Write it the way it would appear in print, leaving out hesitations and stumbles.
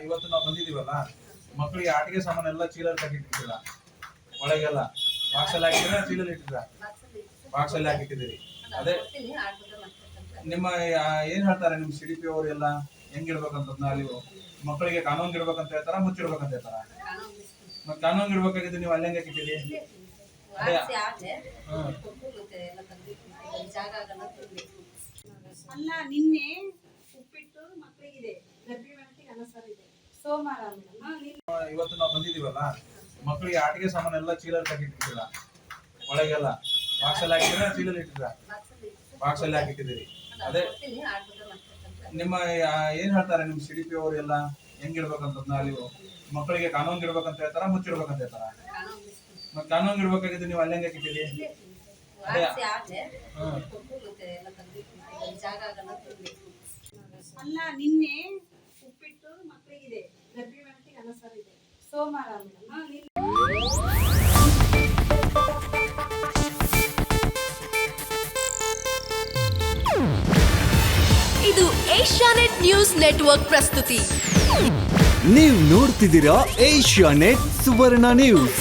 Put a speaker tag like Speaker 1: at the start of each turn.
Speaker 1: ಇವತ್ತು ನಾವು ಬಂದಿದೀವಲ್ಲ, ಮಕ್ಕಳಿಗೆ ಆಟಿಕೆ ಸಾಮಾನೆಲ್ಲ ಚೀಲಲ್ಲಿ ಹಾಕಿಟ್ಟಿರ್ತೀರ, ಒಳಗೆಲ್ಲ ಬಾಕ್ಸಲ್ಲಿ ಹಾಕಿದ್ರೆ ಚೀಲಲ್ಲಿ ಇಟ್ಟಿರ, ಬಾಕ್ಸಲ್ಲಿ ಹಾಕಿಟ್ಟಿದ್ದೀರಿ. ಅದೇ ನಿಮ್ಮ ಏನ್ ಹೇಳ್ತಾರೆ ನಿಮ್ CDP ಅವರು ಎಲ್ಲ ಹೆಂಗಿಡ್ಬೇಕಂತ ಅಲ್ಲಿ ಮಕ್ಕಳಿಗೆ ಕಾನೂನು ಇಡ್ಬೇಕಂತ ಹೇಳ್ತಾರ, ಮುಚ್ಚಿಡ್ಬೇಕಂತ ಹೇಳ್ತಾರ? ಮತ್ತೆ ಕಾನೂನು ಇಡ್ಬೇಕಾಗಿದ್ದು ನೀವು ಅಲ್ಲಿ ಹೆಂಗೆ ಹಾಕಿದ್ದೀರಿ?
Speaker 2: ಅಲ್ಲ, ನಿನ್ನೆ ಉಪ್ಪಿಟ್ಟು ಮಕ್ಕಳಿಗಿದೆ, ಗರ್ಭಿಣಿಗೆ ಅನ್ನ ಸಾರು ಇದೆ, ಸೋಮವಾರ
Speaker 1: ಇವತ್ತು ನಾವು ಬಂದಿದೀವಲ್ಲ, ಮಕ್ಕಳಿಗೆ ಆಟಿಕೆ ಸಾಮಾನೆಲ್ಲ ಚೀಲಲ್ಲಿ ಹಾಕಿಟ್ಟಿರ್ತೀರ, ಒಳಗೆಲ್ಲ ಬಾಕ್ಸಲ್ಲಿ ಹಾಕಿದ್ರೆ ಚೀಲಲ್ಲಿ ಇಟ್ಟಿರ, ಬಾಕ್ಸಲ್ಲಿ ಹಾಕಿಟ್ಟಿದ್ದೀರಿ. ಅದೇ ನಿಮ್ಮ ಏನ್ ಹೇಳ್ತಾರೆ ನಿಮ್ CDP ಅವರು ಎಲ್ಲ ಹೆಂಗಿಡ್ಬೇಕಂತ ಅಲ್ಲಿ ಮಕ್ಕಳಿಗೆ ಕಾನೂನು ಇಡ್ಬೇಕಂತ ಹೇಳ್ತಾರ, ಮುಚ್ಚಿಡ್ಬೇಕಂತ ಹೇಳ್ತಾರ? ಮತ್ತೆ ಕಾನೂನು ಇಡ್ಬೇಕಾಗಿದ್ದು ನೀವು ಅಲ್ಲಿ ಹೆಂಗೆ ಹಾಕಿದ್ದೀರಿ?
Speaker 2: ಅಲ್ಲ, ನಿನ್ನೆ ಉಪ್ಪಿಟ್ಟು ಮಕ್ಕಳಿಗಿದೆ, ಗರ್ಭಿಣಿಗೆ ಅನ್ನ ಸಾರು ಇದೆ, ಸೋಮವಾರ
Speaker 3: ಇದು ಏಷ್ಯಾನೆಟ್ ನ್ಯೂಸ್ ನೆಟ್ವರ್ಕ್ ಪ್ರಸ್ತುತಿ.
Speaker 4: ನೀವು ನೋಡ್ತಿದ್ದೀರಾ ಏಷ್ಯಾನೆಟ್ ಸುವರ್ಣ ನ್ಯೂಸ್.